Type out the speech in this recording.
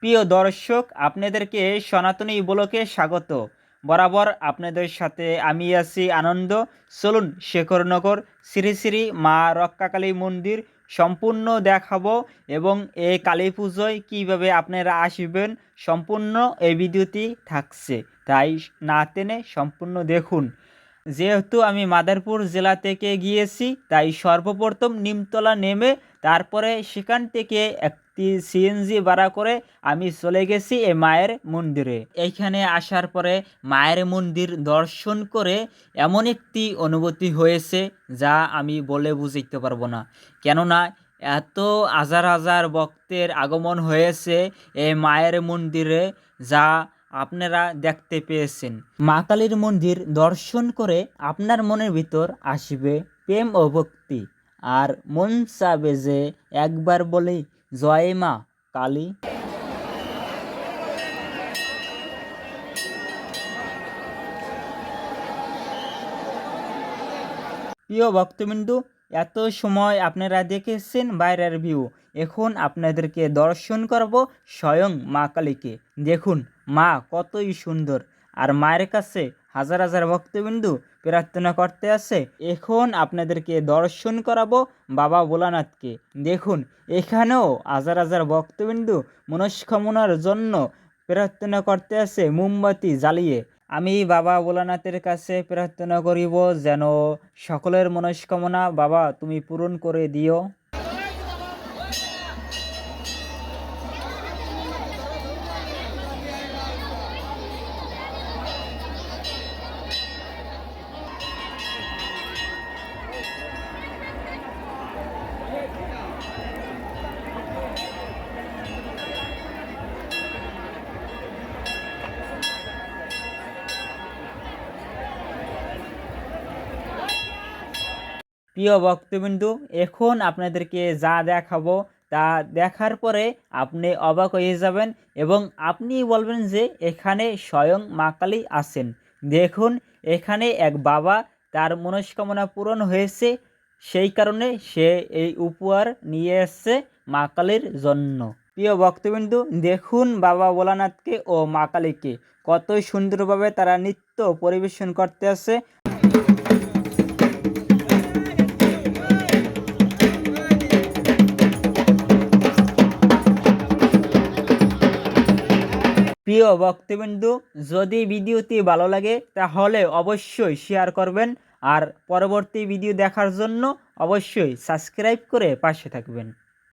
প্রিয় দর্শক, আপনাদেরকে সনাতনী ব্লকে স্বাগত। বরাবর আপনাদের সাথে আমি আছি আনন্দ। চলুন শেখরনগর শ্রী শ্রী মা রক্ষাকালী মন্দির সম্পূর্ণ দেখাবো এবং এই কালী পুজোয় কীভাবে আপনারা আসবেন সম্পূর্ণ এই ভিডিওটি থাকছে, তাই না টেনে সম্পূর্ণ দেখুন। যেহেতু আমি মাদারপুর জেলা থেকে গিয়েছি, তাই সর্বপ্রথম নিমতলা নেমে তারপরে সেখান থেকে একটি সিএনজি ভাড়া করে আমি চলে গেছি এই মায়ের মন্দিরে। এইখানে আসার পরে মায়ের মন্দির দর্শন করে এমন একটি অনুভূতি হয়েছে যা আমি বলে বুঝাইতে পারবো না। কেননা এত হাজার হাজার ভক্তের আগমন হয়েছে এই মায়ের মন্দিরে, যা আপনারা দেখতে পেয়েছেন। মা কালীর মন্দির দর্শন করে আপনার মনের ভিতর আসবে প্রেম ও ভক্তি, আর মন চাবে যে একবার বলি জয় মা কালী। প্রিয় ভক্তবিন্দু, এত সময় আপনারা দেখেছেন বাইরের ভিউ, এখন আপনাদেরকে দর্শন করব স্বয়ং মা কালীকে। দেখুন মা কতই সুন্দর, আর মায়ের কাছে হাজার হাজার ভক্তবিন্দু প্রার্থনা করতে আছে। এখন আপনাদেরকে দর্শন করাবো বাবা ভোলানাথকে। দেখুন এখানেও হাজার হাজার ভক্তবিন্দু মনস্কামনার জন্য প্রার্থনা করতে আছে মোমবাতি জ্বালিয়ে। আমি বাবা ভোলানাথের কাছে প্রার্থনা করিব যেন সকলের মনস্কামনা বাবা তুমি পূরণ করে দিও। প্রিয় ভক্তবিন্দু, এখন আপনাদেরকে যা দেখাবো তা দেখার পরে আপনি অবাক হয়ে যাবেন এবং আপনি বলবেন যে এখানে স্বয়ং মা কালী আছেন। দেখুন এখানে এক বাবা, তার মনস্কামনা পূরণ হয়েছে, সেই কারণে সে এই উপহার নিয়ে এসছে মা কালীর জন্য। প্রিয় ভক্তবিন্দু, দেখুন বাবা ভোলানাথকে ও মা কালীকে কতই সুন্দরভাবে তারা নৃত্য পরিবেশন করতে আছে। প্রিয় ভক্তবিন্দু, যদি ভিডিওটি ভালো লাগে তাহলে অবশ্যই শেয়ার করবেন, আর পরবর্তী ভিডিও দেখার জন্য অবশ্যই সাবস্ক্রাইব করে পাশে থাকবেন।